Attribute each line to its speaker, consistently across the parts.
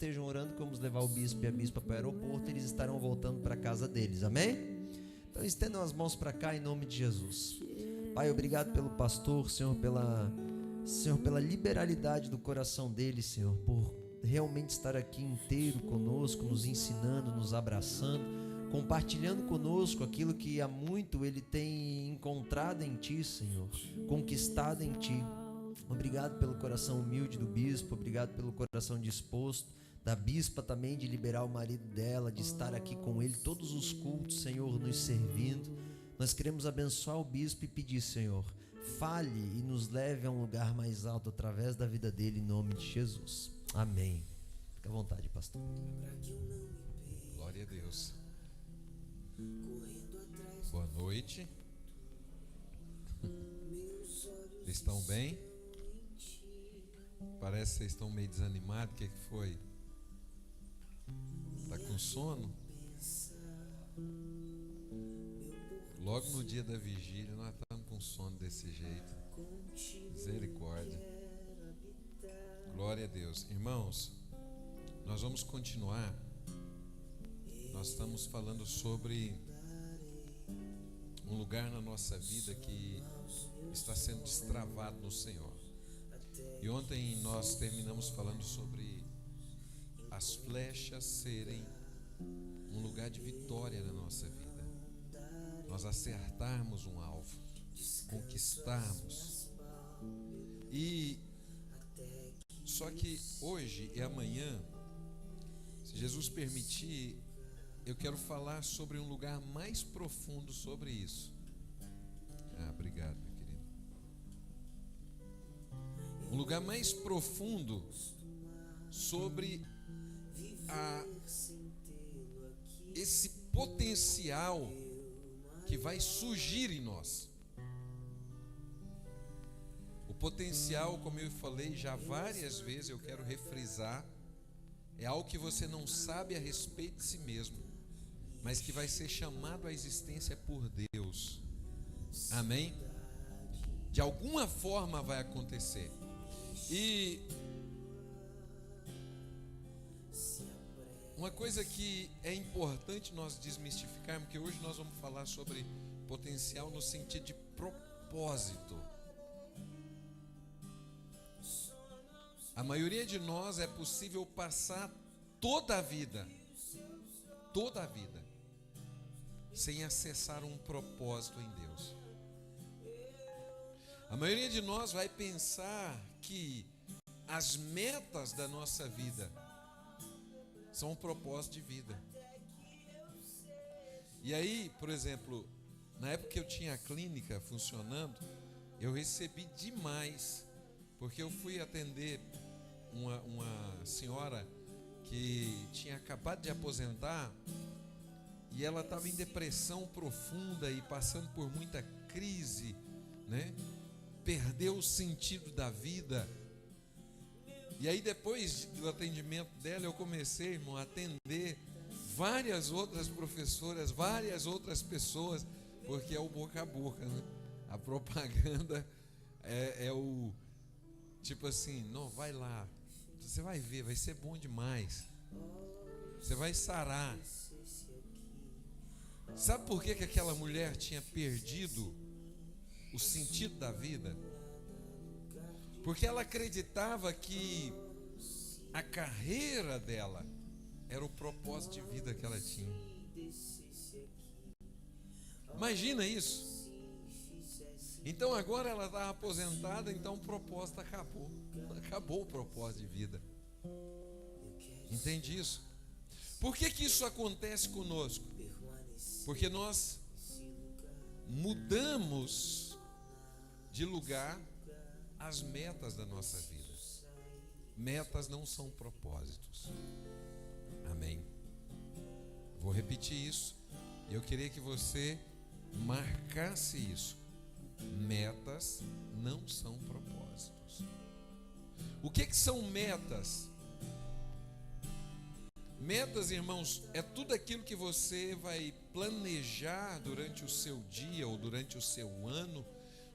Speaker 1: estejam orando que vamos levar o bispo e a bispa para o aeroporto, eles estarão voltando para a casa deles, amém? Então estendam as mãos para cá em nome de Jesus. Pai, obrigado pelo pastor, Senhor, pela liberalidade do coração dele, Senhor, por realmente estar aqui inteiro conosco, nos ensinando, nos abraçando, compartilhando conosco aquilo que há muito ele tem encontrado em Ti, Senhor, conquistado em Ti. Obrigado pelo coração humilde do bispo, obrigado pelo coração disposto da bispa também de liberar o marido dela, de estar aqui com ele todos os cultos, Senhor, nos servindo. Nós queremos abençoar o bispo e pedir, Senhor, fale e nos leve a um lugar mais alto através da vida dele, em nome de Jesus. Amém. Fica à vontade, pastor.
Speaker 2: Glória a Deus. Boa noite. Estão bem? Parece que vocês estão meio desanimados. O que foi? Está com sono? Logo no dia da vigília nós estamos com sono desse jeito. Misericórdia. Glória a Deus. Irmãos, nós vamos continuar. Nós estamos falando sobre um lugar na nossa vida que está sendo destravado no Senhor. E ontem nós terminamos falando sobre as flechas serem um lugar de vitória na nossa vida. Nós acertarmos um alvo, conquistarmos. E só que hoje e amanhã, se Jesus permitir, eu quero falar sobre um lugar mais profundo sobre isso. Obrigado, meu querido. Um lugar mais profundo sobre esse potencial que vai surgir em nós. O potencial, como eu falei já várias vezes, eu quero refrisar, é algo que você não sabe a respeito de si mesmo, mas que vai ser chamado à existência por Deus. Amém? De alguma forma vai acontecer. E uma coisa que é importante nós desmistificarmos, porque hoje nós vamos falar sobre potencial no sentido de propósito. A maioria de nós é possível passar toda a vida, sem acessar um propósito em Deus. A maioria de nós vai pensar que as metas da nossa vida são um propósito de vida. E aí, por exemplo, na época que eu tinha a clínica funcionando, eu recebi demais, porque eu fui atender uma senhora que tinha acabado de aposentar e ela estava em depressão profunda e passando por muita crise, né? Perdeu o sentido da vida. E aí depois do atendimento dela eu comecei, irmão, a atender várias outras professoras, várias outras pessoas, porque é o boca a boca, né? A propaganda é o tipo assim, não, vai lá, você vai ver, vai ser bom demais, você vai sarar. Sabe por que aquela mulher tinha perdido o sentido da vida? Porque ela acreditava que a carreira dela era o propósito de vida que ela tinha. Imagina isso. Então agora ela está aposentada, então o propósito acabou. Acabou o propósito de vida. Entende isso? Por que isso acontece conosco? Porque nós mudamos de lugar as metas da nossa vida. Metas não são propósitos. Amém. Vou repetir isso. Eu queria que você marcasse isso. Metas não são propósitos. O que são metas? Metas, irmãos, é tudo aquilo que você vai planejar durante o seu dia ou durante o seu ano,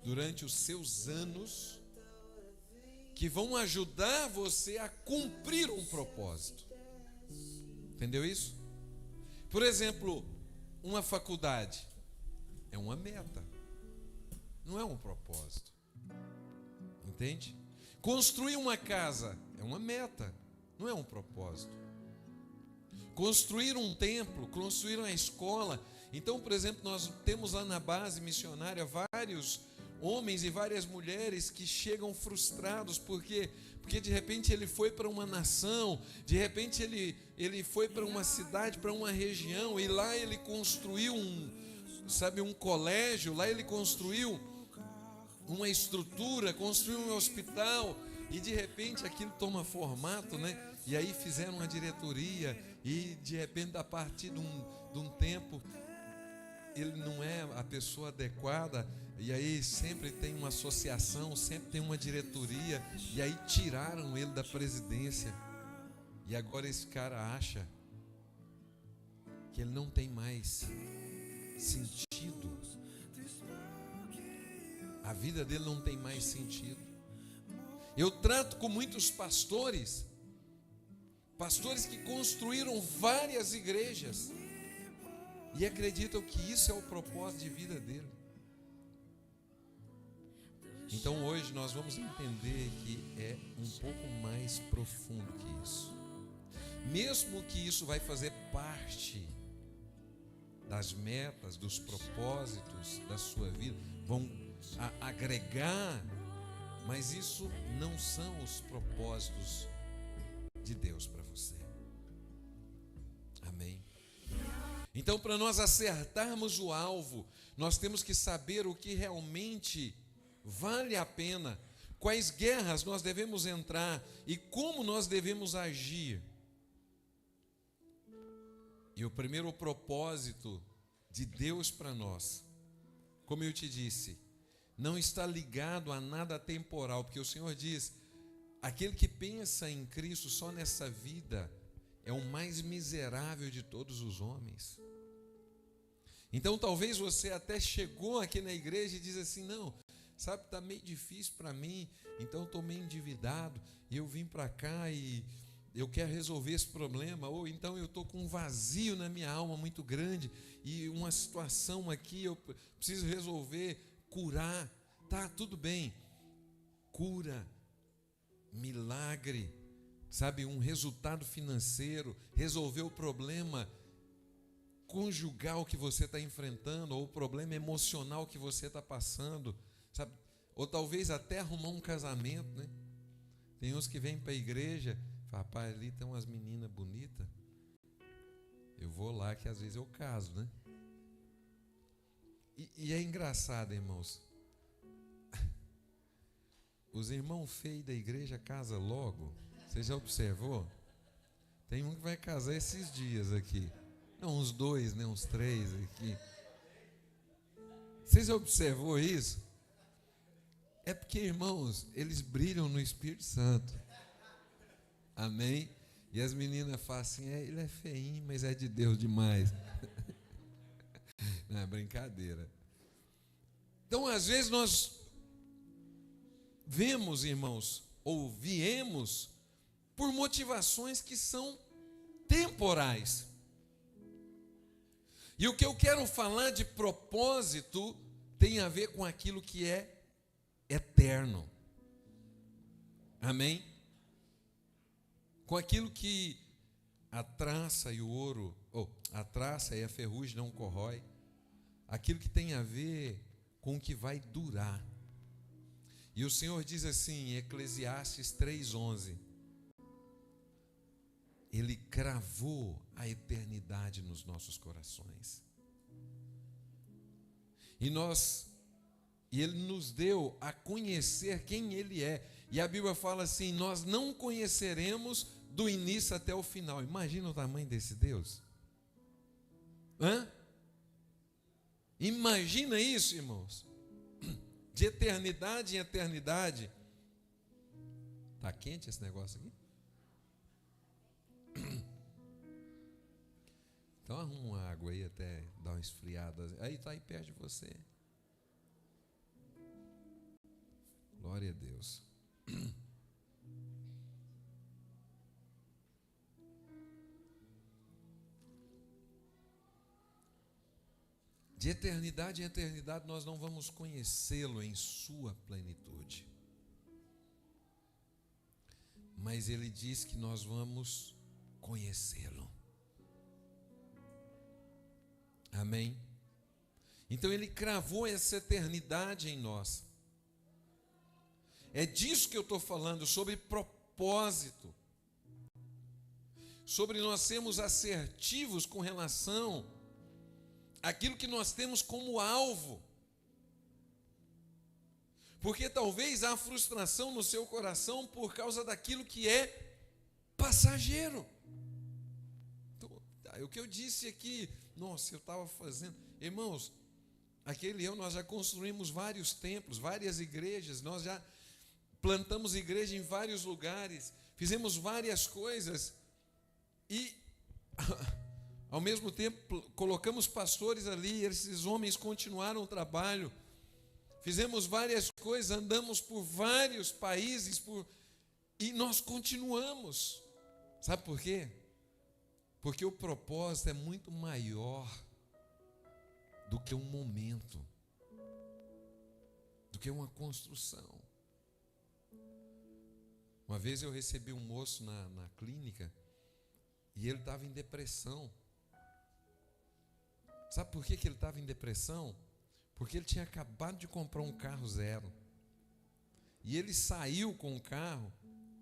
Speaker 2: durante os seus anos, que vão ajudar você a cumprir um propósito. Entendeu isso? Por exemplo, uma faculdade é uma meta, não é um propósito. Entende? Construir uma casa é uma meta, não é um propósito. Construir um templo, construir uma escola. Então, por exemplo, nós temos lá na base missionária vários homens e várias mulheres que chegam frustrados, porque de repente ele foi para uma nação, de repente ele foi para uma cidade, para uma região, e lá ele construiu um colégio, lá ele construiu uma estrutura, construiu um hospital, e de repente aquilo toma formato, né? E aí fizeram uma diretoria, e de repente, a partir de um tempo, ele não é a pessoa adequada, e aí sempre tem uma associação, sempre tem uma diretoria, e aí tiraram ele da presidência, e agora esse cara acha que ele não tem mais sentido, a vida dele não tem mais sentido. Eu trato com muitos pastores que construíram várias igrejas e acreditam que isso é o propósito de vida dele. Então hoje nós vamos entender que é um pouco mais profundo que isso. Mesmo que isso vai fazer parte das metas, dos propósitos da sua vida, vão agregar, mas isso não são os propósitos de Deus para você. Amém? Então, para nós acertarmos o alvo, nós temos que saber o que realmente vale a pena, quais guerras nós devemos entrar e como nós devemos agir. E o primeiro propósito de Deus para nós, como eu te disse, não está ligado a nada temporal, porque o Senhor diz: aquele que pensa em Cristo só nessa vida é o mais miserável de todos os homens. Então talvez você até chegou aqui na igreja e diz assim: não, sabe, está meio difícil para mim, então estou meio endividado, e eu vim para cá e eu quero resolver esse problema, ou então eu estou com um vazio na minha alma muito grande, e uma situação aqui eu preciso resolver, curar. Tá, tudo bem, cura, milagre, sabe, um resultado financeiro, resolver o problema conjugal que você está enfrentando, ou o problema emocional que você está passando, sabe, ou talvez até arrumar um casamento, né? Tem uns que vêm para a igreja, falam: rapaz, ali tem umas meninas bonitas, eu vou lá que às vezes eu caso, né? E é engraçado, irmãos, os irmãos feios da igreja casam logo. Você já observou? Tem um que vai casar esses dias aqui. Não, uns 2, né? Uns 3 aqui. Você já observou isso? É porque, irmãos, eles brilham no Espírito Santo. Amém? E as meninas falam assim: ele é feinho, mas é de Deus demais. Não, é brincadeira. Então, às vezes nós vemos, irmãos, ou viemos por motivações que são temporais. E o que eu quero falar de propósito tem a ver com aquilo que é eterno. Amém? Com aquilo que a traça e o ouro, a traça e a ferrugem não corrói, aquilo que tem a ver com o que vai durar. E o Senhor diz assim, em Eclesiastes 3:11, Ele cravou a eternidade nos nossos corações. E Ele nos deu a conhecer quem Ele é. E a Bíblia fala assim: nós não conheceremos do início até o final. Imagina o tamanho desse Deus. Imagina isso, irmãos. De eternidade em eternidade. Está quente esse negócio aqui? Então arruma uma água aí até dar uma esfriada. Aí está aí perto de você. Glória a Deus. De eternidade em eternidade nós não vamos conhecê-lo em sua plenitude. Mas ele diz que nós vamos conhecê-lo. Amém? Então ele cravou essa eternidade em nós. É disso que eu estou falando, sobre propósito. Sobre nós sermos assertivos com relação àquilo que nós temos como alvo. Porque talvez há frustração no seu coração por causa daquilo que é passageiro. Então, o que eu disse aqui, nossa, eu estava fazendo. Irmãos, aquele ano nós já construímos vários templos, várias igrejas, nós já plantamos igreja em vários lugares, fizemos várias coisas e, ao mesmo tempo, colocamos pastores ali, esses homens continuaram o trabalho. Fizemos várias coisas, andamos por vários países e nós continuamos. Sabe por quê? Porque o propósito é muito maior do que um momento, do que uma construção. Uma vez eu recebi um moço na clínica e ele estava em depressão. Sabe por que ele estava em depressão? Porque ele tinha acabado de comprar um carro zero. E ele saiu com o carro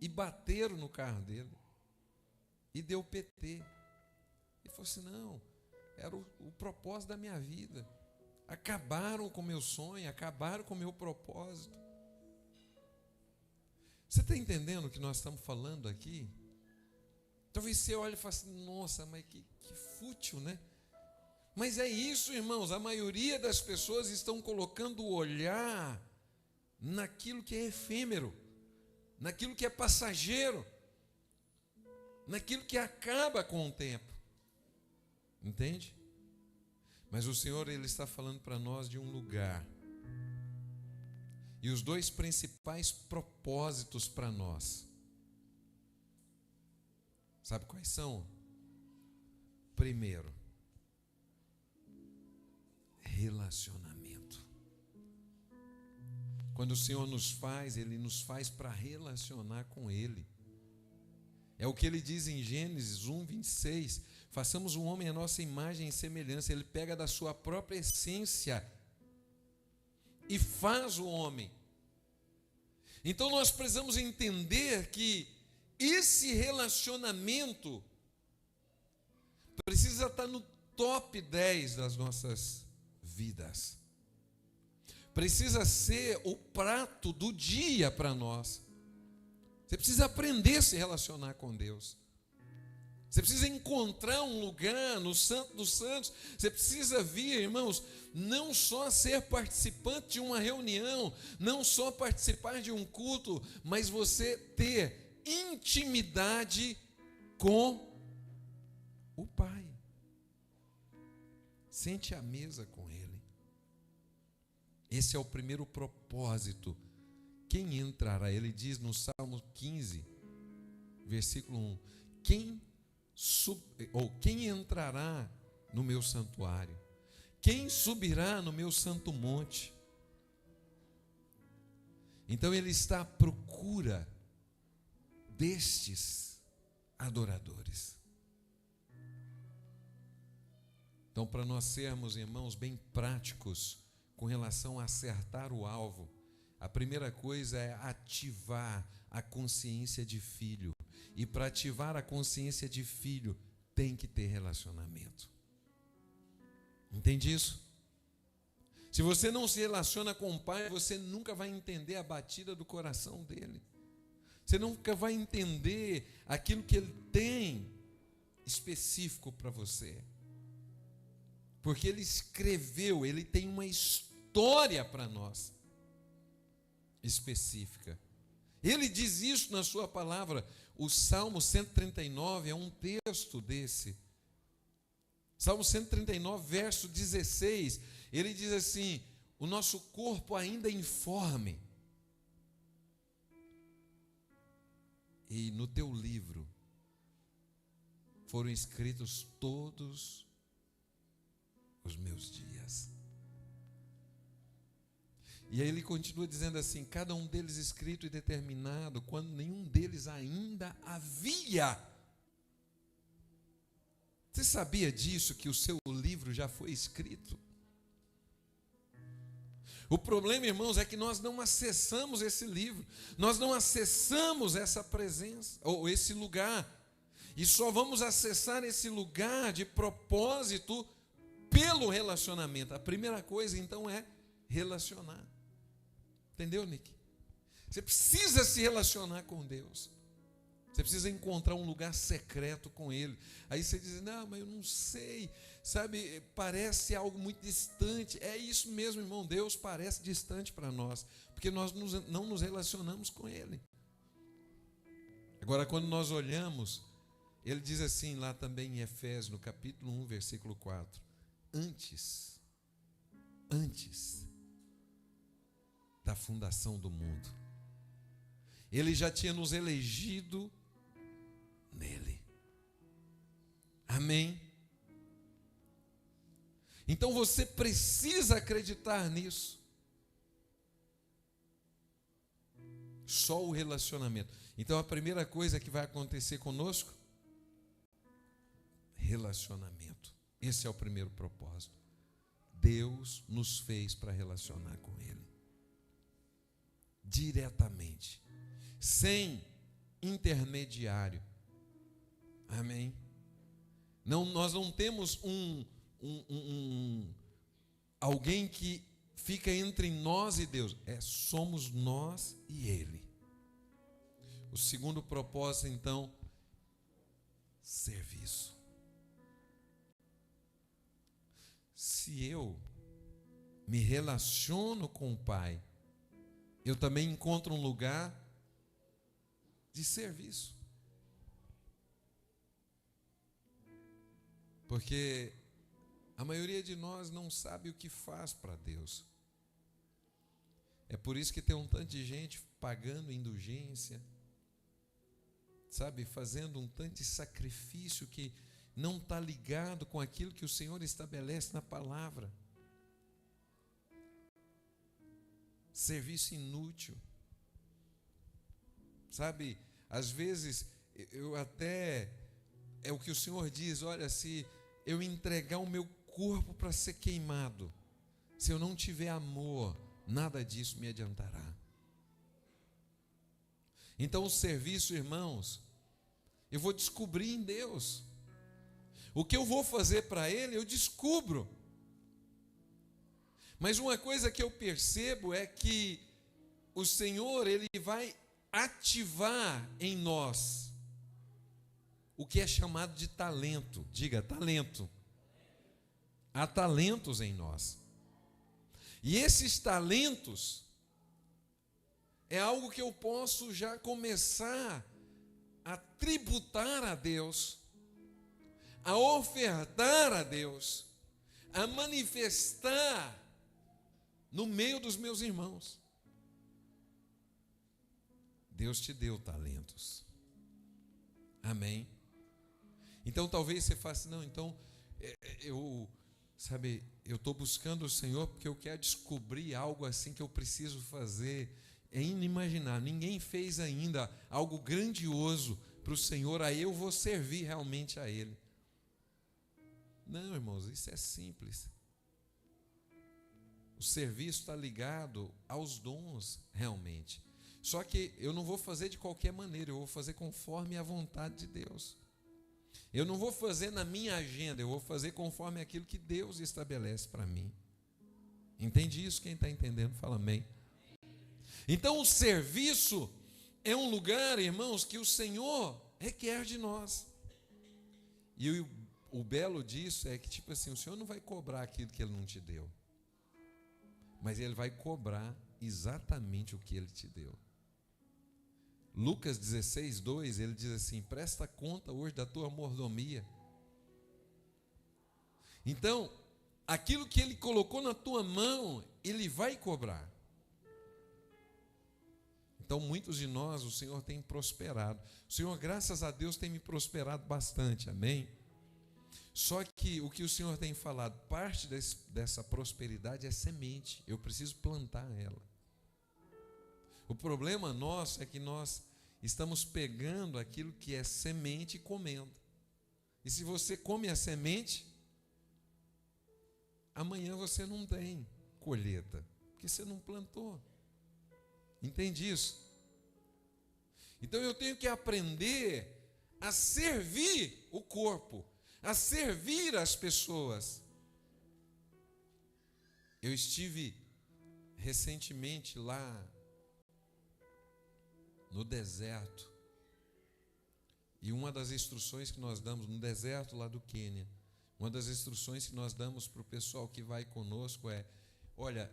Speaker 2: e bateram no carro dele. E deu PT. Ele falou assim, não, era o propósito da minha vida. Acabaram com o meu sonho, acabaram com o meu propósito. Você está entendendo o que nós estamos falando aqui? Talvez você olhe e fale assim, nossa, mas que fútil, né? Mas é isso, irmãos, a maioria das pessoas estão colocando o olhar naquilo que é efêmero, naquilo que é passageiro, naquilo que acaba com o tempo. Entende? Mas o Senhor, Ele está falando para nós de um lugar. E os dois principais propósitos para nós, sabe quais são? Primeiro, relacionamento. Quando o Senhor nos faz, Ele nos faz para relacionar com Ele. É o que Ele diz em Gênesis 1:26. Façamos um homem à nossa imagem e semelhança. Ele pega da sua própria essência e faz o homem. Então nós precisamos entender que esse relacionamento precisa estar no top 10 das nossas vidas. Precisa ser o prato do dia para nós. Você precisa aprender a se relacionar com Deus. Você precisa encontrar um lugar no Santo dos Santos. Você precisa vir, irmãos, não só ser participante de uma reunião, não só participar de um culto, mas você ter intimidade com o Pai. Sente à mesa com Ele. Esse é o primeiro propósito. Quem entrará? Ele diz no Salmo 15, versículo 1. Quem entrará no meu santuário? Quem subirá no meu santo monte? Então ele está à procura destes adoradores. Então, para nós sermos, irmãos, bem práticos com relação a acertar o alvo, a primeira coisa é ativar a consciência de filho. E para ativar a consciência de filho, tem que ter relacionamento. Entende isso? Se você não se relaciona com o Pai, você nunca vai entender a batida do coração dele. Você nunca vai entender aquilo que ele tem específico para você. Porque ele escreveu, ele tem uma história para nós específica. Ele diz isso na sua palavra. O Salmo 139 é um texto desse. Salmo 139, verso 16. Ele diz assim: o nosso corpo ainda é informe. E no teu livro foram escritos todos os meus dias. E aí ele continua dizendo assim: cada um deles escrito e determinado, quando nenhum deles ainda havia. Você sabia disso, que o seu livro já foi escrito? O problema, irmãos, é que nós não acessamos esse livro, nós não acessamos essa presença, ou esse lugar, e só vamos acessar esse lugar de propósito pelo relacionamento. A primeira coisa, então, é relacionar. Entendeu, Nick? Você precisa se relacionar com Deus. Você precisa encontrar um lugar secreto com Ele. Aí você diz: não, mas eu não sei, sabe, parece algo muito distante. É isso mesmo, irmão, Deus parece distante para nós, porque nós não nos relacionamos com Ele. Agora, quando nós olhamos, Ele diz assim, lá também em Efésios, no capítulo 1, versículo 4, antes da fundação do mundo, Ele já tinha nos elegido nele. Amém? Então você precisa acreditar nisso. Só o relacionamento. Então a primeira coisa que vai acontecer conosco, relacionamento. Esse é o primeiro propósito. Deus nos fez para relacionar com Ele diretamente, sem intermediário. Amém? Não, nós não temos alguém que fica entre nós e Deus. Somos nós e Ele. O segundo propósito, então, serviço. Se eu me relaciono com o Pai, eu também encontro um lugar de serviço. Porque a maioria de nós não sabe o que faz para Deus. É por isso que tem um tanto de gente pagando indulgência, sabe, fazendo um tanto de sacrifício que não está ligado com aquilo que o Senhor estabelece na palavra. Serviço inútil. Sabe, às vezes eu até, é o que o Senhor diz: olha, se eu entregar o meu corpo para ser queimado, se eu não tiver amor, nada disso me adiantará. Então o serviço, irmãos, eu vou descobrir em Deus. O que eu vou fazer para Ele, eu descubro. Mas uma coisa que eu percebo é que o Senhor, Ele vai ativar em nós o que é chamado de talento. Diga, talento. Há talentos em nós. E esses talentos é algo que eu posso já começar a tributar a Deus, a ofertar a Deus, a manifestar no meio dos meus irmãos. Deus te deu talentos. Amém? Então talvez você faça: não, então eu estou buscando o Senhor porque eu quero descobrir algo assim que eu preciso fazer. É inimaginável, ninguém fez ainda algo grandioso para o Senhor, aí eu vou servir realmente a Ele. Não, irmãos, isso é simples. O serviço está ligado aos dons, realmente. Só que eu não vou fazer de qualquer maneira, eu vou fazer conforme a vontade de Deus. Eu não vou fazer na minha agenda, eu vou fazer conforme aquilo que Deus estabelece para mim. Entende isso? Quem está entendendo, fala amém. Então o serviço é um lugar, irmãos, que o Senhor requer de nós. E o belo disso é que, tipo assim, o Senhor não vai cobrar aquilo que Ele não te deu, mas Ele vai cobrar exatamente o que Ele te deu. Lucas 16, 2, ele diz assim: presta conta hoje da tua mordomia. Então, aquilo que Ele colocou na tua mão, Ele vai cobrar. Então, muitos de nós, o Senhor tem prosperado. O Senhor, graças a Deus, tem me prosperado bastante, amém? Só que o que o Senhor tem falado, parte dessa prosperidade é semente. Eu preciso plantar ela. O problema nosso é que nós estamos pegando aquilo que é semente e comendo. E se você come a semente, amanhã você não tem colheita, porque você não plantou. Entende isso? Então eu tenho que aprender a servir o corpo, a servir as pessoas. Eu estive recentemente lá no deserto, e uma das instruções que nós damos no deserto lá do Quênia, uma das instruções que nós damos para o pessoal que vai conosco é: olha,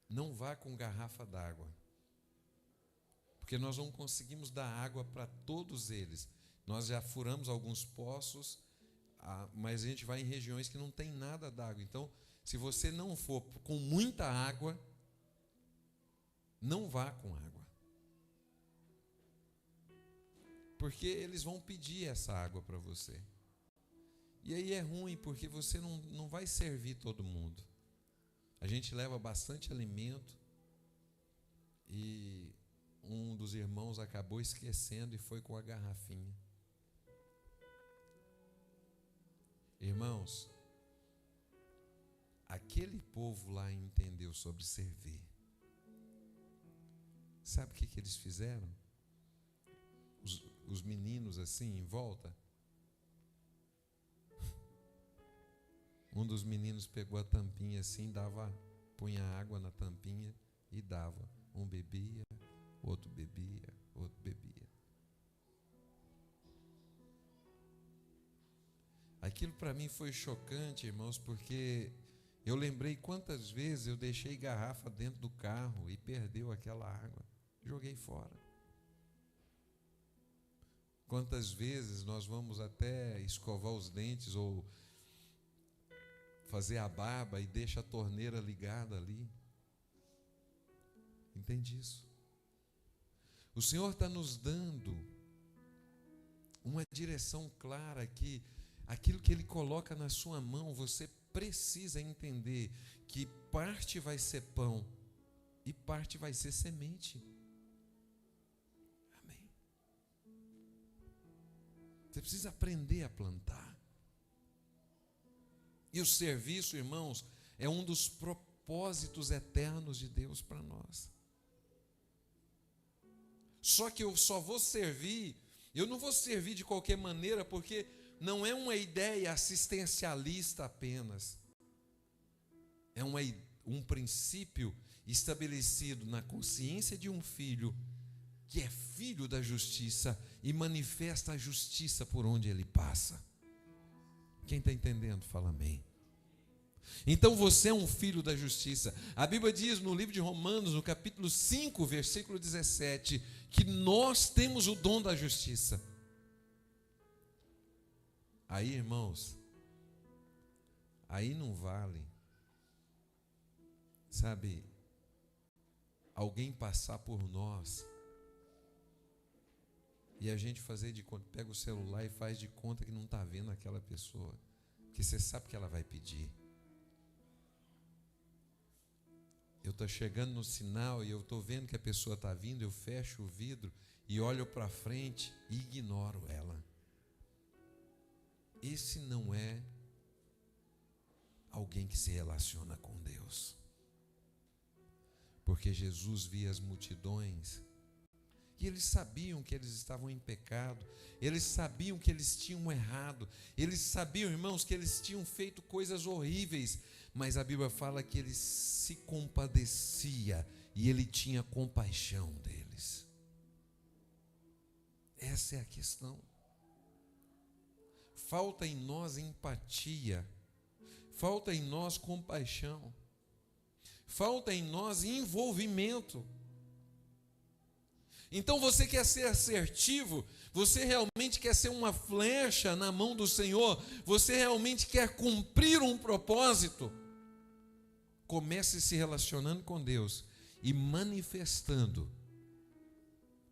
Speaker 2: não vá com garrafa d'água, porque nós não conseguimos dar água para todos eles. Nós já furamos alguns poços, mas a gente vai em regiões que não tem nada d'água. Então, se você não for com muita água, não vá com água, porque eles vão pedir essa água para você. E aí é ruim, porque você não vai servir todo mundo. A gente leva bastante alimento, e um dos irmãos acabou esquecendo e foi com a garrafinha. Irmãos, aquele povo lá entendeu sobre servir. Sabe o que eles fizeram? Os meninos assim em volta. Um dos meninos pegou a tampinha assim, punha água na tampinha e dava. Um bebia, outro bebia, outro bebia. Aquilo para mim foi chocante, irmãos, porque eu lembrei quantas vezes eu deixei garrafa dentro do carro e perdeu aquela água. Joguei fora. Quantas vezes nós vamos até escovar os dentes ou fazer a barba e deixa a torneira ligada ali. Entende isso? O Senhor está nos dando uma direção clara, que aquilo que Ele coloca na sua mão, você precisa entender que parte vai ser pão e parte vai ser semente. Amém? Você precisa aprender a plantar. E o serviço, irmãos, é um dos propósitos eternos de Deus para nós. Só que eu só vou servir, eu não vou servir de qualquer maneira, porque não é uma ideia assistencialista apenas. É um princípio estabelecido na consciência de um filho, que é filho da justiça e manifesta a justiça por onde ele passa. Quem está entendendo, fala amém. Então você é um filho da justiça. A Bíblia diz no livro de Romanos, no capítulo 5, versículo 17, que nós temos o dom da justiça. Aí, irmãos, aí não vale, sabe, alguém passar por nós e a gente fazer de conta, pega o celular e faz de conta que não está vendo aquela pessoa, porque você sabe que ela vai pedir. Eu estou chegando no sinal e eu estou vendo que a pessoa está vindo, eu fecho o vidro e olho para frente e ignoro ela. Esse não é alguém que se relaciona com Deus. Porque Jesus via as multidões e eles sabiam que eles estavam em pecado, eles sabiam que eles tinham errado, eles sabiam, irmãos, que eles tinham feito coisas horríveis, mas a Bíblia fala que ele se compadecia e ele tinha compaixão deles. Essa é a questão. Falta em nós empatia, falta em nós compaixão, falta em nós envolvimento. Então você quer ser assertivo, você realmente quer ser uma flecha na mão do Senhor, você realmente quer cumprir um propósito, comece se relacionando com Deus e manifestando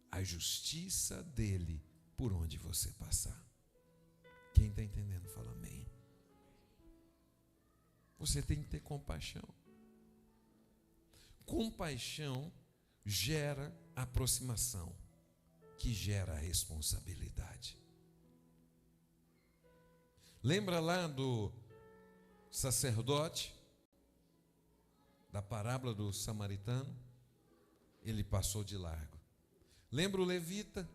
Speaker 2: a justiça dele por onde você passar. Quem está está entendendo, fala amém. Você tem que ter compaixão. Compaixão gera aproximação, que gera responsabilidade. Lembra lá do sacerdote, da parábola do samaritano? Ele passou de largo. Lembra o levita?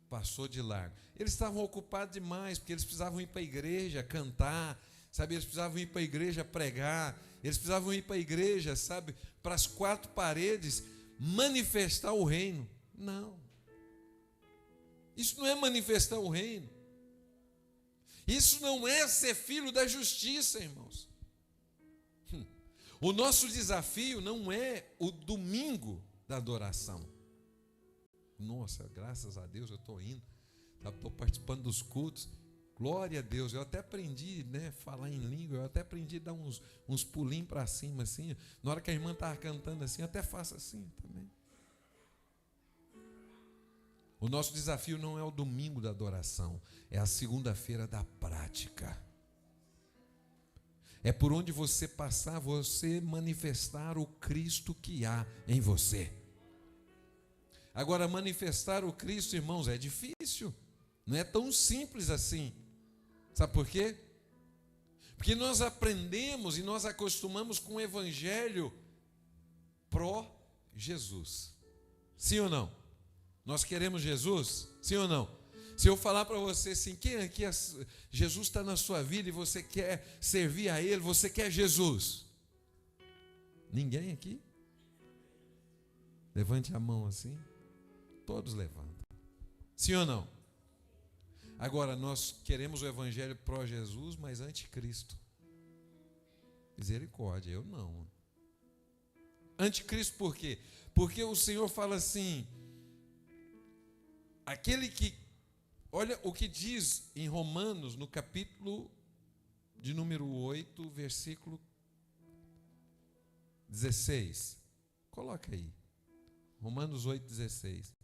Speaker 2: Passou de largo. Eles estavam ocupados demais, porque eles precisavam ir para a igreja cantar, sabe? Eles precisavam ir para a igreja pregar, eles precisavam ir para a igreja, sabe? Para as quatro paredes, manifestar o reino. Não. Isso não é manifestar o reino. Isso não é ser filho da justiça, irmãos. O nosso desafio não é o domingo da adoração. Nossa, graças a Deus eu estou indo, estou participando dos cultos. Glória a Deus, eu até aprendi, falar em língua, eu até aprendi a dar uns pulinhos para cima, assim. Na hora que a irmã estava cantando assim, eu até faço assim também. O nosso desafio não é o domingo da adoração, é a segunda-feira da prática. É por onde você passar, você manifestar o Cristo que há em você. Agora, manifestar o Cristo, irmãos, é difícil. Não é tão simples assim. Sabe por quê? Porque nós aprendemos e nós acostumamos com o evangelho pró-Jesus. Sim ou não? Nós queremos Jesus? Sim ou não? Se eu falar para você assim, quem aqui, Jesus está na sua vida e você quer servir a Ele, você quer Jesus? Ninguém aqui? Levante a mão assim. Todos levantam. Sim ou não? Agora, nós queremos o evangelho pró-Jesus, mas anticristo. Misericórdia, eu não. Anticristo por quê? Porque o Senhor fala assim, aquele que, olha o que diz em Romanos, no capítulo de número 8, versículo 16. Coloca aí. Romanos 8, 16.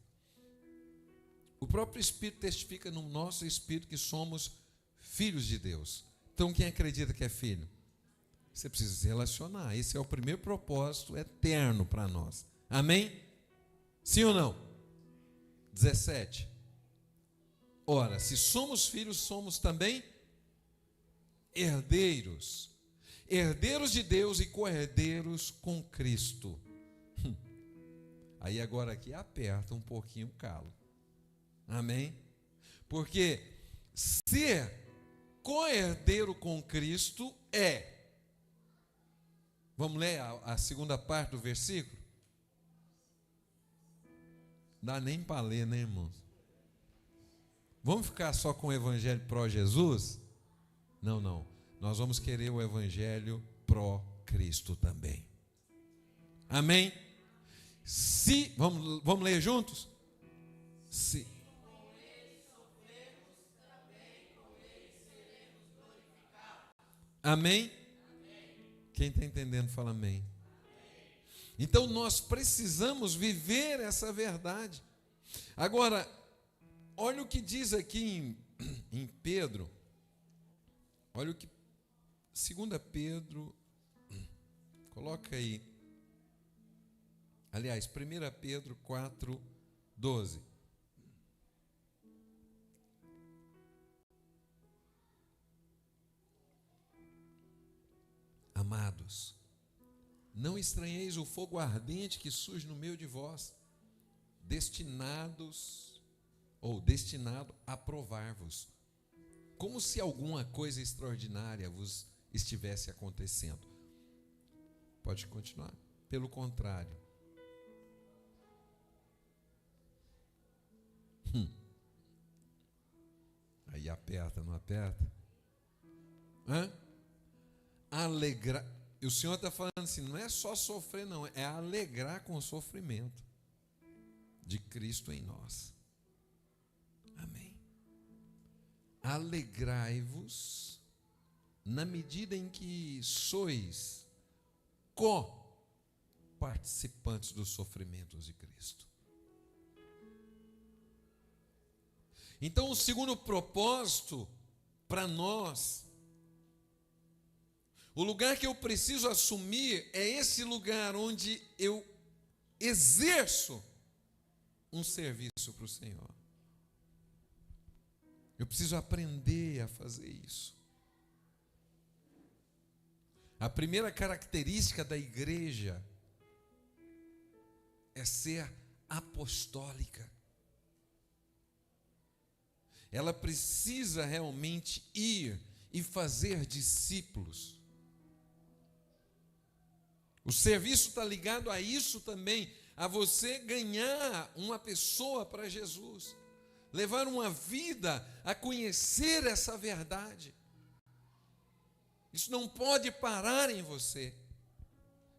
Speaker 2: O próprio Espírito testifica no nosso espírito que somos filhos de Deus. Então, quem acredita que é filho? Você precisa se relacionar. Esse é o primeiro propósito eterno para nós. Amém? Sim ou não? 17. Ora, se somos filhos, somos também herdeiros. Herdeiros de Deus e co-herdeiros com Cristo. Aí agora aqui aperta um pouquinho o calo. Amém? Porque ser co-herdeiro com Cristo é. Vamos ler a segunda parte do versículo? Dá nem para ler, né, irmãos? Vamos ficar só com o evangelho pró-Jesus? Não. Nós vamos querer o evangelho pró-Cristo também. Amém? Se, vamos ler juntos? Se. Amém? Quem está entendendo, fala amém. Então nós precisamos viver essa verdade. Agora, olha o que diz aqui em Pedro. Olha o que 2 Pedro, coloca aí. Aliás, 1 Pedro 4, 12. Amados, não estranheis o fogo ardente que surge no meio de vós, destinado a provar-vos, como se alguma coisa extraordinária vos estivesse acontecendo. Pode continuar. Pelo contrário. Aí aperta, não aperta? Alegrar. E o Senhor está falando assim, não é só sofrer, não, é alegrar com o sofrimento de Cristo em nós. Amém. Alegrai-vos na medida em que sois co-participantes dos sofrimentos de Cristo. Então, o segundo propósito para nós. O lugar que eu preciso assumir é esse lugar onde eu exerço um serviço para o Senhor. Eu preciso aprender a fazer isso. A primeira característica da igreja é ser apostólica. Ela precisa realmente ir e fazer discípulos. O serviço está ligado a isso também, a você ganhar uma pessoa para Jesus, levar uma vida a conhecer essa verdade. Isso não pode parar em você.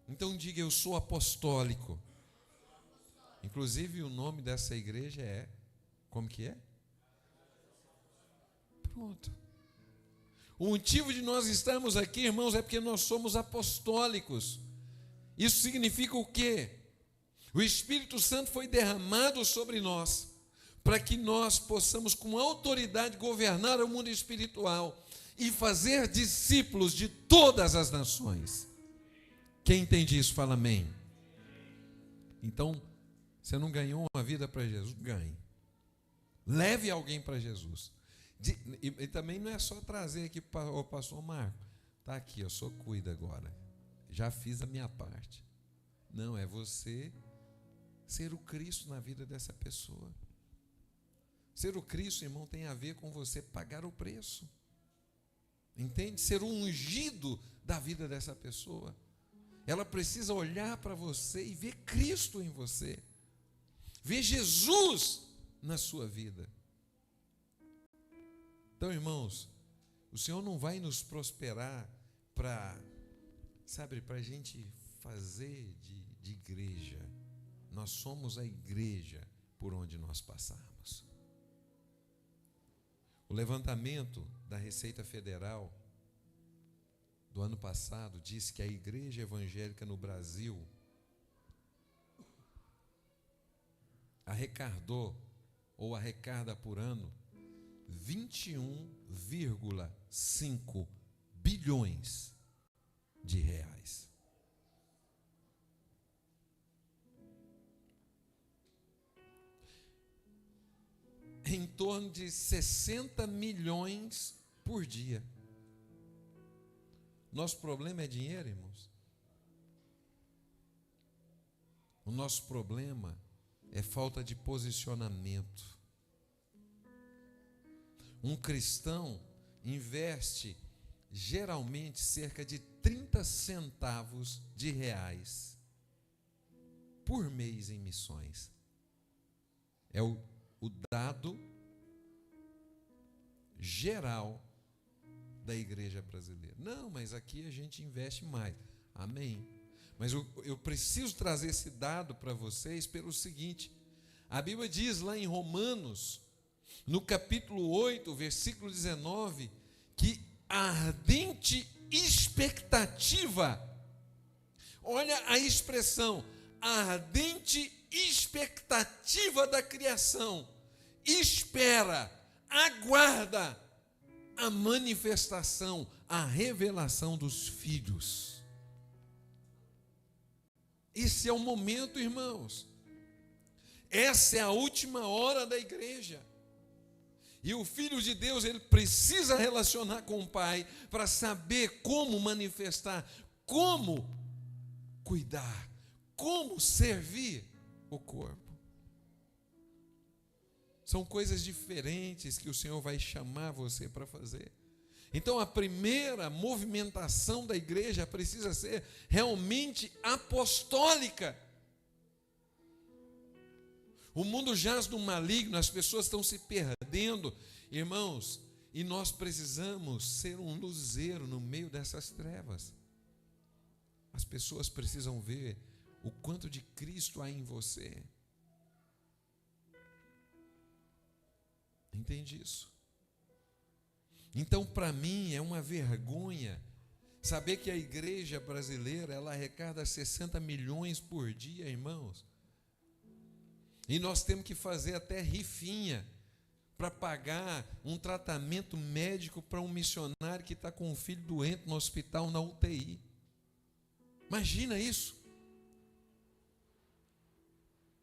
Speaker 2: Então diga: eu sou apostólico. Inclusive o nome dessa igreja é, como que é? Pronto. O motivo de nós estarmos aqui, irmãos, é porque nós somos apostólicos. Isso significa o quê? O Espírito Santo foi derramado sobre nós, para que nós possamos com autoridade governar o mundo espiritual e fazer discípulos de todas as nações. Quem entende isso, fala amém. Então, você não ganhou uma vida para Jesus? Ganhe. Leve alguém para Jesus. E também não é só trazer aqui para o pastor Marco. Está aqui, eu só cuido agora. Já fiz a minha parte. Não, é você ser o Cristo na vida dessa pessoa. Ser o Cristo, irmão, tem a ver com você pagar o preço. Entende? Ser o ungido da vida dessa pessoa. Ela precisa olhar para você e ver Cristo em você. Ver Jesus na sua vida. Então, irmãos, o Senhor não vai nos prosperar para a gente fazer de igreja. Nós somos a igreja por onde nós passarmos. O levantamento da Receita Federal do ano passado diz que a igreja evangélica no Brasil arrecada por ano 21,5 bilhões de reais. Em torno de 60 milhões por dia. Nosso problema é dinheiro, irmãos? O nosso problema é falta de posicionamento. Um cristão investe geralmente cerca de 30 centavos de reais por mês em missões. É o dado geral da igreja brasileira. Não, mas aqui a gente investe mais. Amém. Mas eu preciso trazer esse dado para vocês pelo seguinte: a Bíblia diz lá em Romanos, no capítulo 8, versículo 19, que a ardente expectativa, olha a expressão, a ardente expectativa da criação, espera, aguarda a manifestação, a revelação dos filhos. Esse é o momento, irmãos. Essa é a última hora da igreja. E o Filho de Deus, ele precisa relacionar com o Pai para saber como manifestar, como cuidar, como servir o corpo. São coisas diferentes que o Senhor vai chamar você para fazer. Então a primeira movimentação da igreja precisa ser realmente apostólica. O mundo jaz no maligno, as pessoas estão se perdendo, irmãos, e nós precisamos ser um luzeiro no meio dessas trevas. As pessoas precisam ver o quanto de Cristo há em você. Entende isso? Então, para mim, é uma vergonha saber que a igreja brasileira, ela arrecada 60 milhões por dia, irmãos. E nós temos que fazer até rifinha para pagar um tratamento médico para um missionário que está com um filho doente no hospital, na UTI. Imagina isso.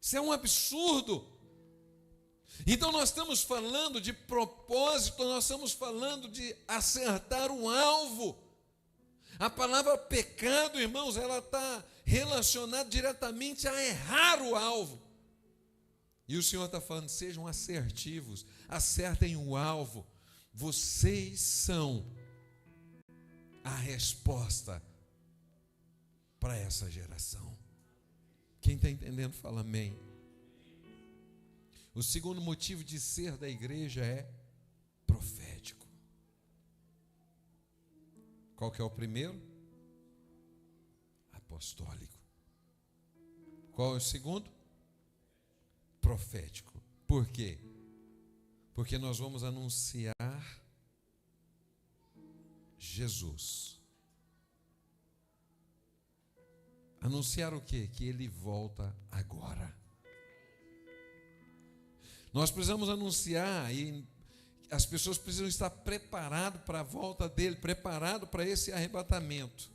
Speaker 2: Isso é um absurdo. Então nós estamos falando de propósito, nós estamos falando de acertar o alvo. A palavra pecado, irmãos, ela está relacionada diretamente a errar o alvo. E o Senhor está falando, sejam assertivos, acertem o alvo. Vocês são a resposta para essa geração. Quem está entendendo, fala amém. O segundo motivo de ser da igreja é profético. Qual que é o primeiro? Apostólico. Qual é o segundo? Profético. Por quê? Porque nós vamos anunciar Jesus. Anunciar o quê? Que ele volta agora. Nós precisamos anunciar, e as pessoas precisam estar preparadas para a volta dele, preparado para esse arrebatamento.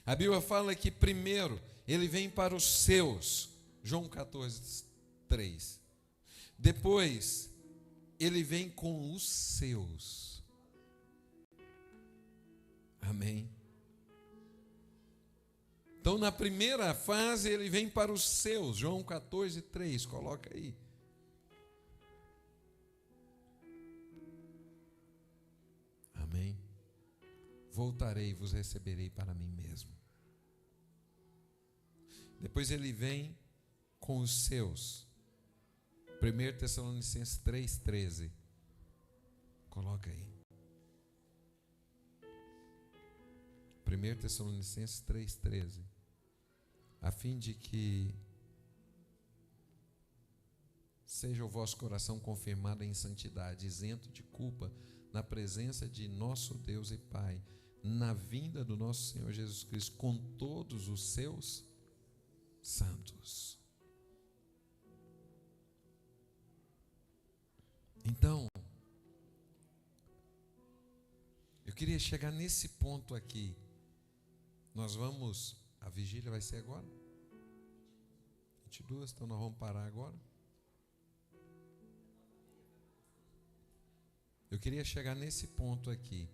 Speaker 2: A Bíblia fala que primeiro ele vem para os seus, João 14, 3. Depois ele vem com os seus. Amém. Então na primeira fase ele vem para os seus, João 14, 3, coloca aí. Amém. Voltarei e vos receberei para mim mesmo. Depois ele vem com os seus. 1 Tessalonicenses 3,13. Coloca aí. 1 Tessalonicenses 3,13. A fim de que seja o vosso coração confirmado em santidade, isento de culpa, na presença de nosso Deus e Pai, na vinda do nosso Senhor Jesus Cristo, com todos os seus santos. Então, eu queria chegar nesse ponto aqui. Nós vamos, a vigília vai ser agora? 22, então nós vamos parar agora. Eu queria chegar nesse ponto aqui.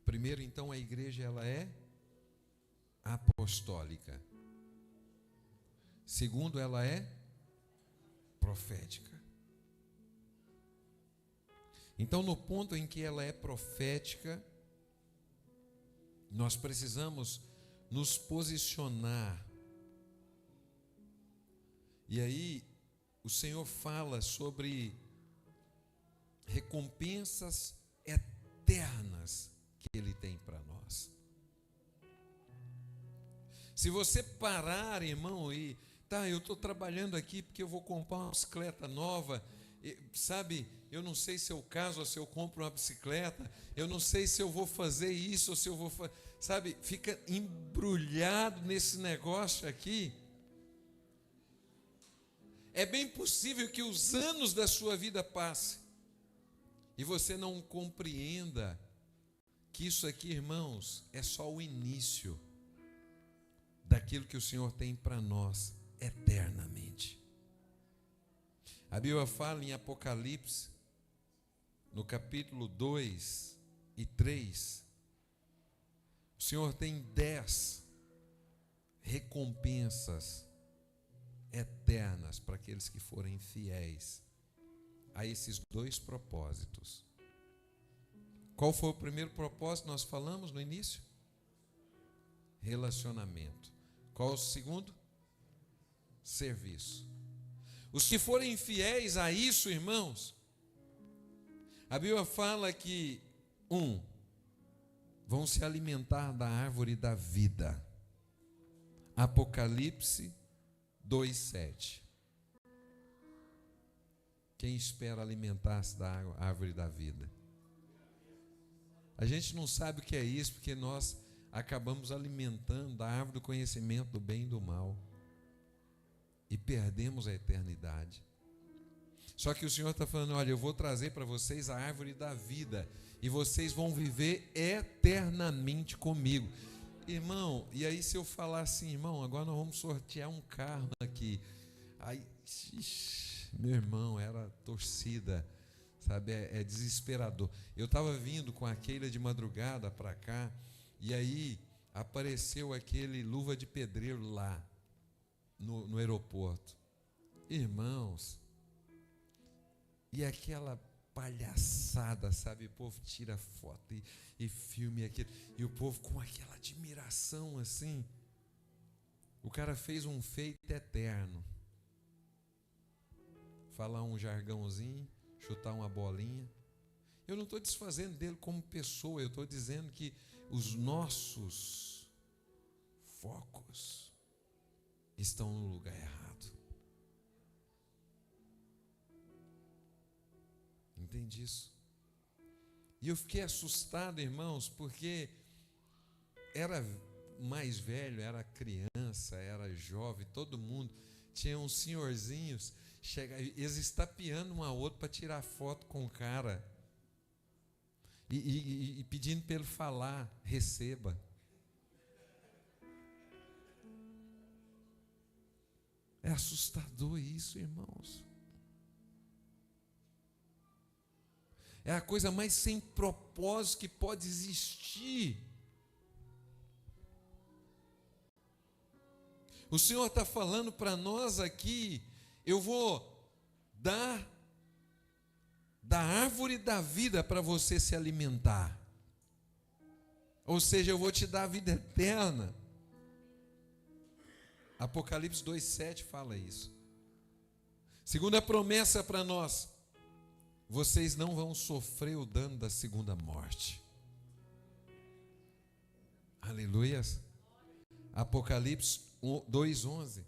Speaker 2: Primeiro, então, a igreja ela é apostólica. Segundo, ela é profética. Então, no ponto em que ela é profética, nós precisamos nos posicionar. E aí, o Senhor fala sobre recompensas eternas que Ele tem para nós. Se você parar, irmão, e eu estou trabalhando aqui porque eu vou comprar uma bicicleta nova, sabe, eu não sei se eu caso ou se eu compro uma bicicleta, eu não sei se eu vou fazer isso ou se eu vou fazer, sabe, fica embrulhado nesse negócio aqui. É bem possível que os anos da sua vida passem e você não compreenda que isso aqui, irmãos, é só o início daquilo que o Senhor tem para nós eternamente. A Bíblia fala em Apocalipse, no capítulo 2 e 3, o Senhor tem 10 recompensas eternas para aqueles que forem fiéis a esses dois propósitos. Qual foi o primeiro propósito que nós falamos no início? Relacionamento. Qual o segundo? Serviço. Os que forem fiéis a isso, irmãos, a Bíblia fala que vão se alimentar da árvore da vida. Apocalipse 2:7. Quem espera alimentar-se da árvore da vida? A gente não sabe o que é isso, porque nós acabamos alimentando da árvore do conhecimento do bem e do mal e perdemos a eternidade. Só que o Senhor está falando, olha, eu vou trazer para vocês a árvore da vida, e vocês vão viver eternamente comigo. Irmão, e aí se eu falar assim, irmão, agora nós vamos sortear um carro aqui. Aí, meu irmão, era torcida, sabe, é desesperador. Eu estava vindo com a Keila de madrugada para cá, e aí apareceu aquele luva de pedreiro lá, no aeroporto. Irmãos, e aquela palhaçada, sabe, o povo tira foto e filme aquilo, e o povo com aquela admiração assim. O cara fez um feito eterno, falar um jargãozinho, chutar uma bolinha. Eu não estou desfazendo dele como pessoa, eu estou dizendo que os nossos focos estão no lugar errado. Entende isso? E eu fiquei assustado, irmãos, porque era mais velho, era criança, era jovem, todo mundo. Tinha uns senhorzinhos, eles estapeando um ao outro para tirar foto com o cara. E pedindo para ele falar, receba. É assustador isso, irmãos. É a coisa mais sem propósito que pode existir. O Senhor está falando para nós aqui, eu vou dar da árvore da vida para você se alimentar. Ou seja, eu vou te dar a vida eterna. Apocalipse 2,7 fala isso. Segunda promessa para nós: vocês não vão sofrer o dano da segunda morte. Aleluias. Apocalipse 2,11.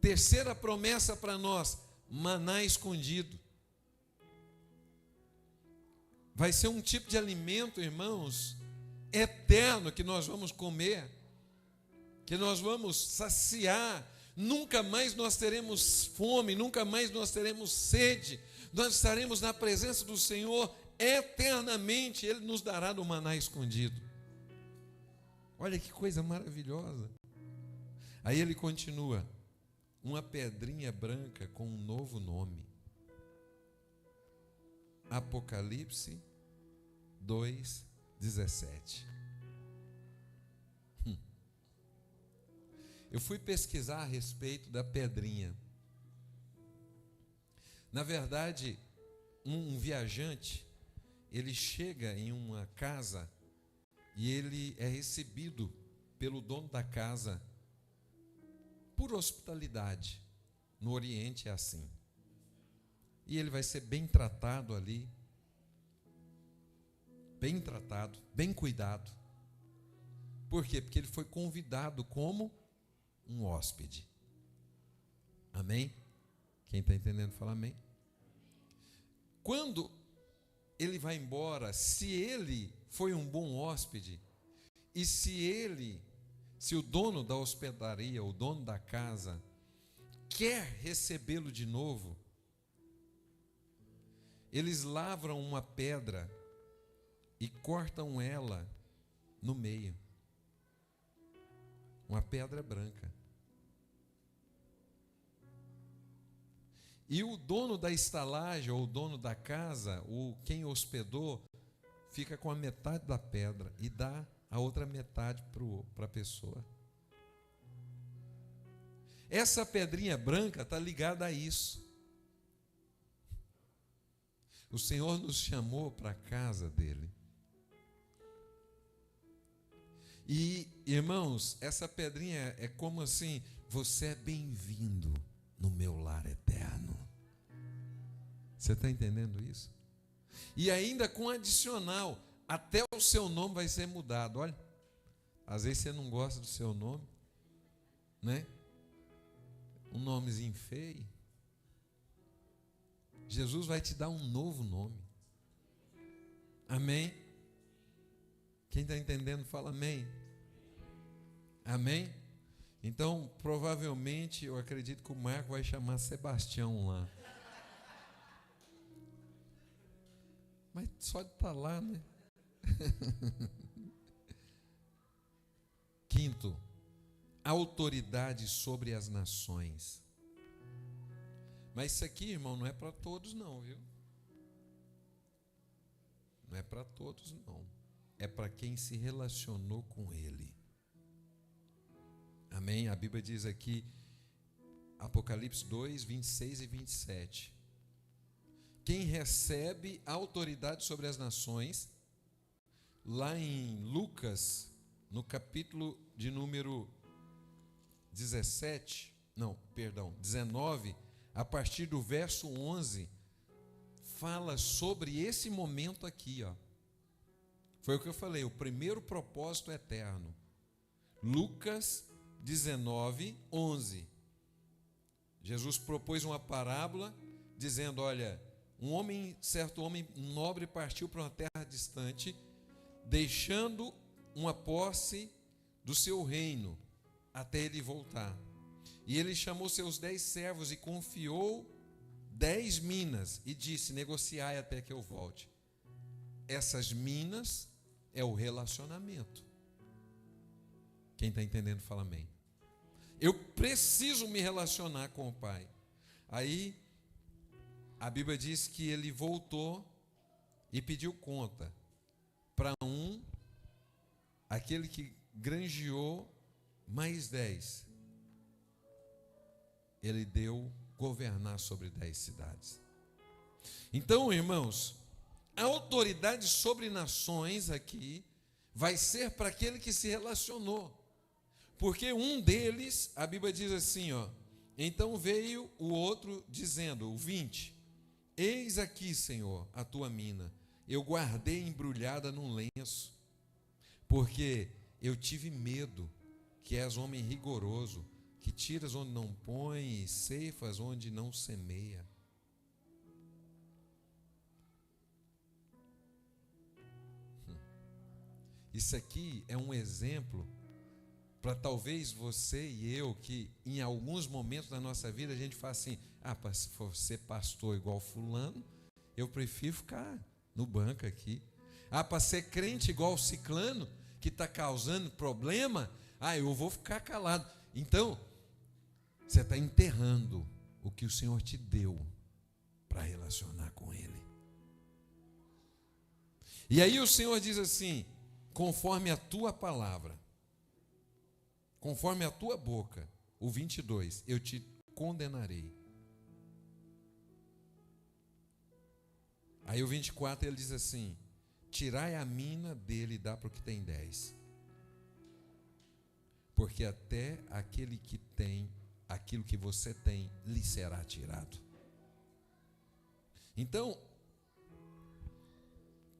Speaker 2: Terceira promessa para nós: maná escondido. Vai ser um tipo de alimento, irmãos, eterno, que nós vamos comer, que nós vamos saciar. Nunca mais nós teremos fome, nunca mais nós teremos sede. Nós estaremos na presença do Senhor eternamente. Ele nos dará do maná escondido. Olha que coisa maravilhosa. Aí ele continua: uma pedrinha branca com um novo nome. Apocalipse 2,17. Eu fui pesquisar a respeito da pedrinha. Na verdade, um viajante, ele chega em uma casa e ele é recebido pelo dono da casa por hospitalidade. No Oriente é assim. E ele vai ser bem tratado ali, bem tratado, bem cuidado. Por quê? Porque ele foi convidado como um hóspede. Amém? Quem está entendendo, fala amém. Quando ele vai embora, se ele foi um bom hóspede, e se o dono da hospedaria, o dono da casa, quer recebê-lo de novo, eles lavram uma pedra e cortam ela no meio. Uma pedra branca. E o dono da estalagem, ou o dono da casa, ou quem hospedou, fica com a metade da pedra e dá a outra metade para a pessoa. Essa pedrinha branca está ligada a isso. O Senhor nos chamou para a casa dele. E, irmãos, essa pedrinha é como assim: você é bem-vindo no meu lar eterno. Você está entendendo isso? E ainda com adicional, até o seu nome vai ser mudado. Olha, às vezes você não gosta do seu nome, né? Um nomezinho feio. Jesus vai te dar um novo nome. Amém? Quem está entendendo, fala amém. Amém? Então, provavelmente, eu acredito que o Marco vai chamar Sebastião lá. Mas só de estar lá, né? Quinto, autoridade sobre as nações. Mas isso aqui, irmão, não é para todos não, viu? Não é para todos não. É para quem se relacionou com Ele. Amém? A Bíblia diz aqui, Apocalipse 2, 26 e 27. Quem recebe autoridade sobre as nações, lá em Lucas, no capítulo de número 19, a partir do verso 11, fala sobre esse momento aqui, ó. Foi o que eu falei, o primeiro propósito eterno. Lucas 19, 11. Jesus propôs uma parábola, dizendo, olha, certo homem nobre partiu para uma terra distante, deixando uma posse do seu reino, até ele voltar. E ele chamou seus 10 servos e confiou 10 minas, e disse, negociai até que eu volte. Essas minas é o relacionamento. Quem está entendendo, fala amém. Eu preciso me relacionar com o Pai. Aí, a Bíblia diz que ele voltou e pediu conta para aquele que granjeou mais 10. Ele deu governar sobre 10 cidades. Então, irmãos, a autoridade sobre nações aqui vai ser para aquele que se relacionou. Porque um deles, a Bíblia diz assim, ó, então veio o outro dizendo, o 20, eis aqui, Senhor, a tua mina, eu guardei embrulhada num lenço, porque eu tive medo, que és homem rigoroso, que tiras onde não põe e ceifas onde não semeia. Isso aqui é um exemplo para talvez você e eu, que em alguns momentos da nossa vida a gente fala assim, para ser pastor igual fulano, eu prefiro ficar no banco aqui. Para ser crente igual ciclano, que está causando problema, eu vou ficar calado. Então, você está enterrando o que o Senhor te deu para relacionar com Ele. E aí o Senhor diz assim, conforme a tua palavra, conforme a tua boca, o 22, eu te condenarei. Aí o 24 ele diz assim, tirai a mina dele e dá para o que tem 10. Porque até aquele que tem aquilo que você tem, lhe será tirado. Então,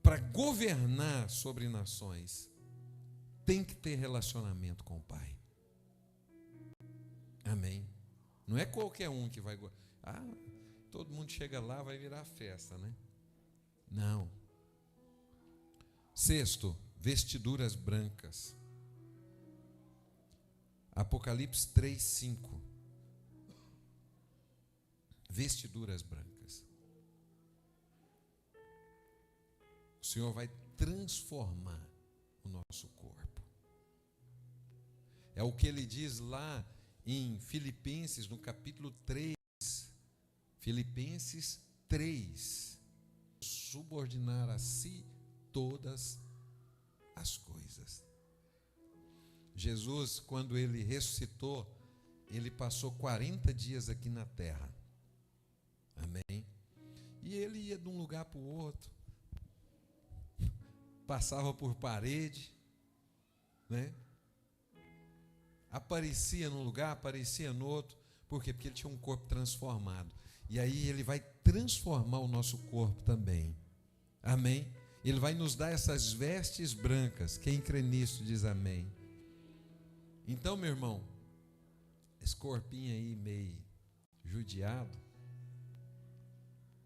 Speaker 2: para governar sobre nações, tem que ter relacionamento com o Pai. Amém? Não é qualquer um que vai... todo mundo chega lá, vai virar festa, né? Não. Sexto, vestiduras brancas. Apocalipse 3, 5. Vestiduras brancas. O Senhor vai transformar o nosso corpo. É o que ele diz lá em Filipenses, no capítulo 3. Filipenses 3. Subordinar a si todas as coisas. Jesus, quando ele ressuscitou, ele passou 40 dias aqui na terra. Amém? E ele ia de um lugar para o outro. Passava por parede, né? Aparecia num lugar, aparecia no outro. Por quê? Porque ele tinha um corpo transformado. E aí ele vai transformar o nosso corpo também. Amém? Ele vai nos dar essas vestes brancas. Quem crê nisso diz amém. Então, meu irmão, esse corpinho aí meio judiado,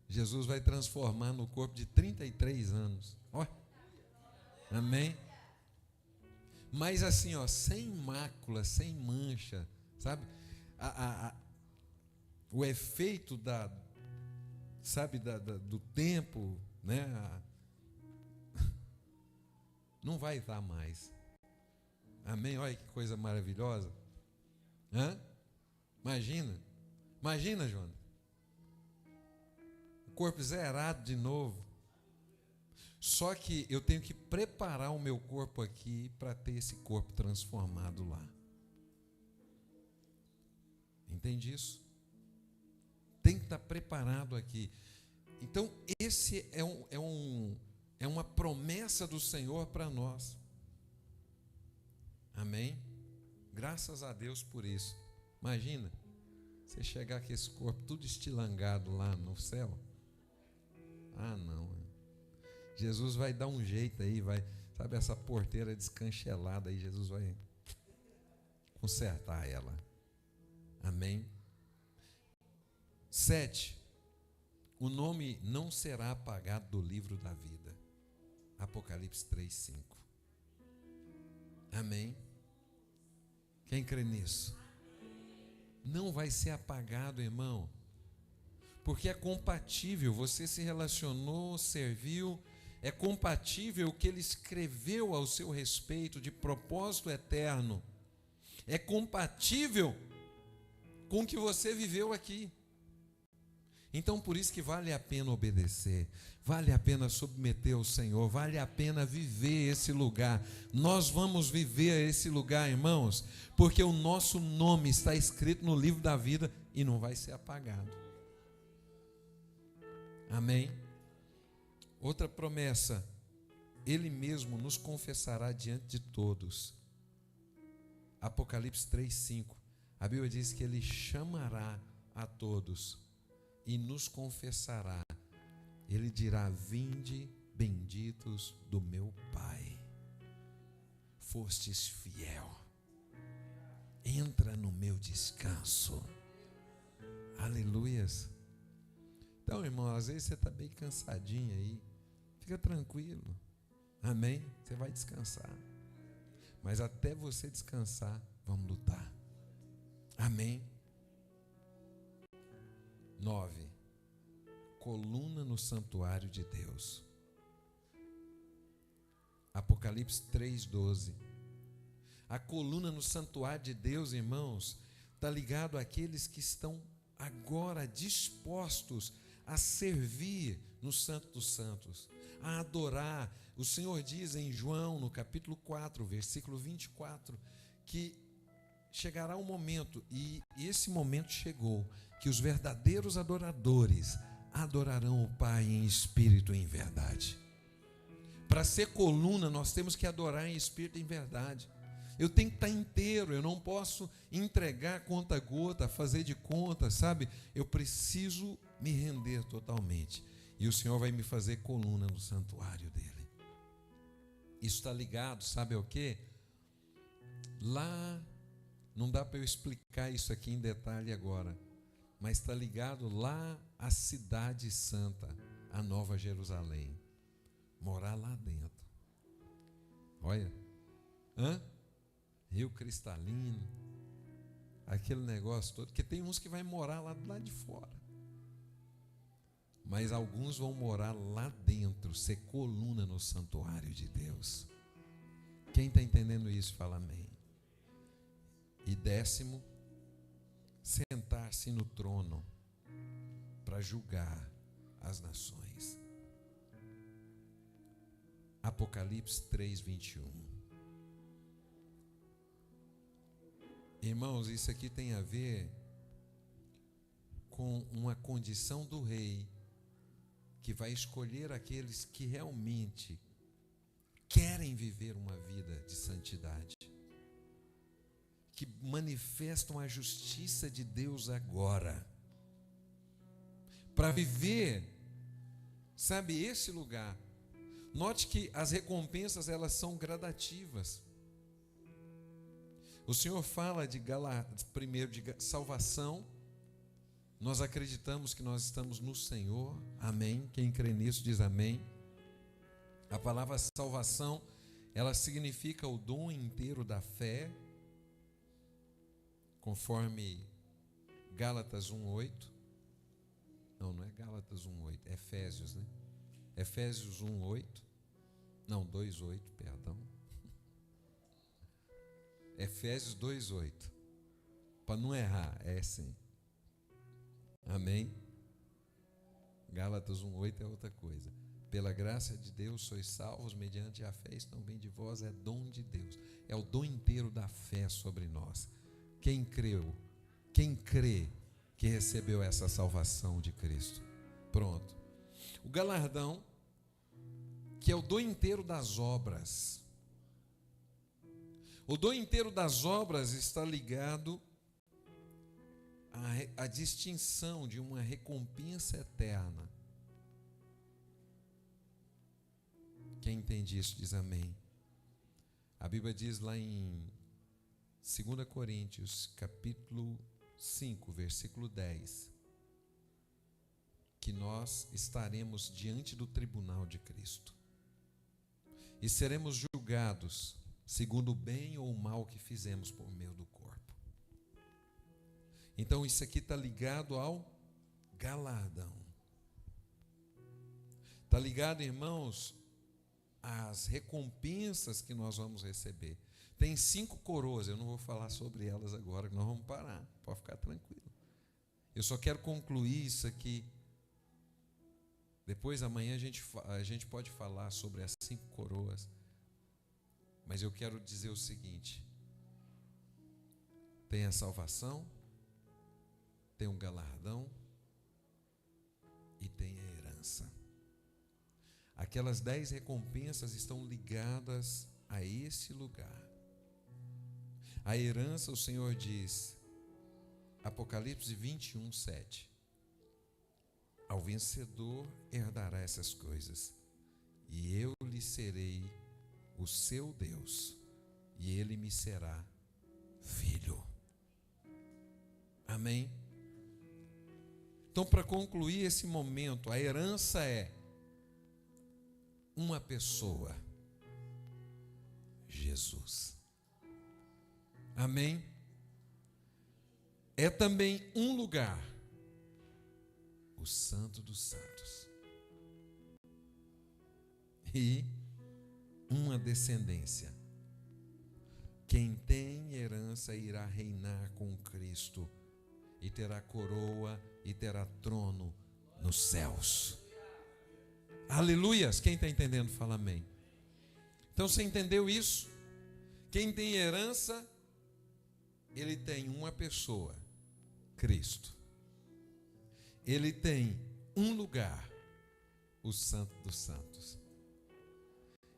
Speaker 2: Jesus vai transformar no corpo de 33 anos. Olha. Amém? Mas assim, sem mácula, sem mancha, sabe? O efeito do tempo, né? não vai estar mais. Amém? Olha que coisa maravilhosa. Imagina, Jonas. O corpo zerado de novo. Só que eu tenho que preparar o meu corpo aqui para ter esse corpo transformado lá. Entende isso? Tem que estar preparado aqui. Então, esse é uma promessa do Senhor para nós. Amém? Graças a Deus por isso. Imagina, você chegar com esse corpo tudo estilangado lá no céu. Ah, não. Jesus vai dar um jeito aí, sabe essa porteira descanchelada aí, Jesus vai consertar ela. Amém? 7. O nome não será apagado do livro da vida. Apocalipse 3:5. Amém? Quem crê nisso? Não vai ser apagado, irmão. Porque é compatível, você se relacionou, serviu, é compatível o que ele escreveu ao seu respeito de propósito eterno. É compatível com o que você viveu aqui. Então, por isso que vale a pena obedecer, vale a pena submeter ao Senhor, vale a pena viver esse lugar. Nós vamos viver esse lugar, irmãos, porque o nosso nome está escrito no livro da vida e não vai ser apagado. Amém? Outra promessa, Ele mesmo nos confessará diante de todos. Apocalipse 3:5. A Bíblia diz que Ele chamará a todos e nos confessará. Ele dirá: vinde, benditos do meu Pai, fostes fiel, entra no meu descanso. Aleluias. Então, irmão, às vezes você está bem cansadinho aí, fica tranquilo, amém? Você vai descansar, mas até você descansar, vamos lutar, amém? 9. Coluna no santuário de Deus. Apocalipse 3:12. A coluna no santuário de Deus, irmãos, está ligado àqueles que estão agora dispostos a servir no Santo dos Santos, a adorar. O Senhor diz em João, no capítulo 4, versículo 24, que chegará um momento, e esse momento chegou, que os verdadeiros adoradores adorarão o Pai em espírito e em verdade. Para ser coluna, nós temos que adorar em espírito e em verdade. Eu tenho que estar inteiro, eu não posso entregar conta a gota, fazer de conta, sabe? Eu preciso me render totalmente. E o Senhor vai me fazer coluna no santuário dele. Isso está ligado, sabe ao quê? Lá, não dá para eu explicar isso aqui em detalhe agora, mas está ligado lá à cidade santa, a Nova Jerusalém. Morar lá dentro. Olha, Rio cristalino, aquele negócio todo, porque tem uns que vai morar lá de fora, mas alguns vão morar lá dentro, ser coluna no santuário de Deus. Quem está entendendo isso, fala amém. E 10º, sentar-se no trono para julgar as nações. Apocalipse 3:21. Irmãos, isso aqui tem a ver com uma condição do rei que vai escolher aqueles que realmente querem viver uma vida de santidade, que manifestam a justiça de Deus agora, para viver, sabe, esse lugar. Note que as recompensas, elas são gradativas. O Senhor fala primeiro de salvação. Nós acreditamos que nós estamos no Senhor, amém? Quem crê nisso diz amém. A palavra salvação, ela significa o dom inteiro da fé, conforme Gálatas 1:8. Não é Gálatas 1:8, é Efésios, né? Efésios 1:8. Não, 2:8, perdão. Efésios 2:8. Para não errar, é assim. Amém? Gálatas 1:8 é outra coisa. Pela graça de Deus sois salvos mediante a fé, isso não vem de vós, é dom de Deus. É o dom inteiro da fé sobre nós. Quem creu, quem crê que recebeu essa salvação de Cristo. Pronto. O galardão, que é o dom inteiro das obras. O dom inteiro das obras está ligado à distinção de uma recompensa eterna. Quem entende isso diz amém. A Bíblia diz lá em 2 Coríntios, capítulo 5, versículo 10, que nós estaremos diante do tribunal de Cristo e seremos julgados segundo o bem ou o mal que fizemos por meio do corpo. Então isso aqui está ligado ao galardão. Está ligado, irmãos, às recompensas que nós vamos receber. Tem 5 coroas, eu não vou falar sobre elas agora, que nós vamos parar, pode ficar tranquilo. Eu só quero concluir isso aqui. Depois, amanhã, a gente pode falar sobre as 5 coroas. Mas eu quero dizer o seguinte: tem a salvação, tem um galardão e tem a herança. Aquelas 10 recompensas estão ligadas a esse lugar. A herança, o Senhor diz, Apocalipse 21:7. Ao vencedor herdará essas coisas, e eu lhe serei o seu Deus, e ele me será filho. Amém? Então, para concluir esse momento, a herança é uma pessoa, Jesus. Amém? É também um lugar, o Santo dos Santos, e uma descendência. Quem tem herança irá reinar com Cristo e terá coroa e terá trono nos céus. Aleluias! Quem está entendendo, fala amém. Então você entendeu isso? Quem tem herança, ele tem uma pessoa, Cristo. Ele tem um lugar, o Santo dos Santos.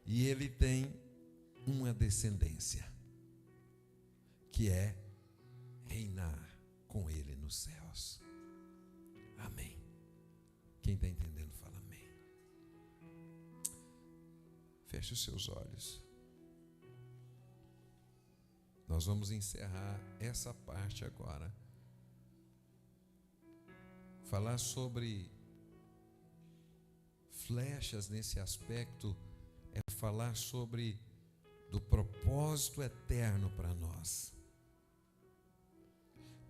Speaker 2: E ele tem uma descendência, que é reinar com ele nos céus. Amém. Quem está entendendo, fala amém. Feche os seus olhos. Nós vamos encerrar essa parte agora. Falar sobre flechas nesse aspecto é falar sobre do propósito eterno para nós.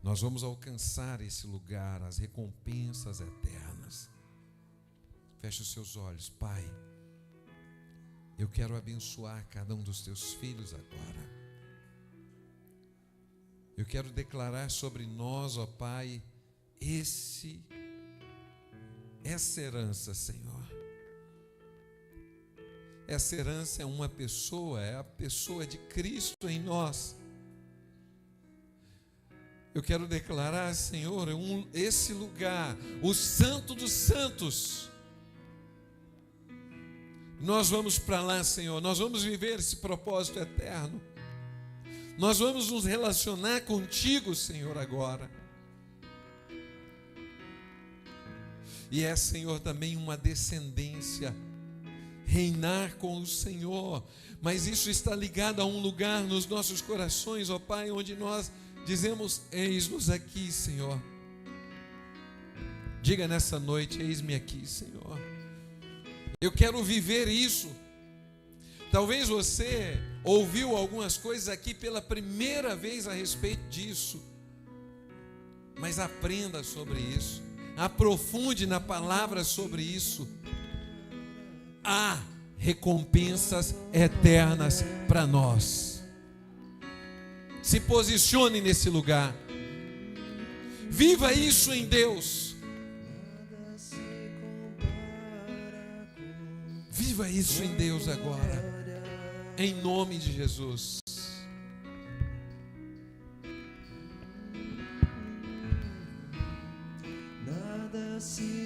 Speaker 2: Nós vamos alcançar esse lugar, as recompensas eternas. Feche os seus olhos. Pai, eu quero abençoar cada um dos teus filhos agora. Eu quero declarar sobre nós, ó Pai, essa herança, Senhor. Essa herança é uma pessoa, é a pessoa de Cristo em nós. Eu quero declarar, Senhor, esse lugar, o Santo dos Santos. Nós vamos para lá, Senhor, nós vamos viver esse propósito eterno. Nós vamos nos relacionar contigo, Senhor, agora. E é, Senhor, também uma descendência, reinar com o Senhor. Mas isso está ligado a um lugar nos nossos corações, ó Pai, onde nós dizemos: eis-nos aqui, Senhor. Diga nessa noite: eis-me aqui, Senhor. Eu quero viver isso. Talvez você ouviu algumas coisas aqui pela primeira vez a respeito disso, mas aprenda sobre isso, aprofunde na palavra sobre isso. Há recompensas eternas para nós. Se posicione nesse lugar. Viva isso em Deus. Viva isso em Deus agora. Em nome de Jesus.
Speaker 1: Nada se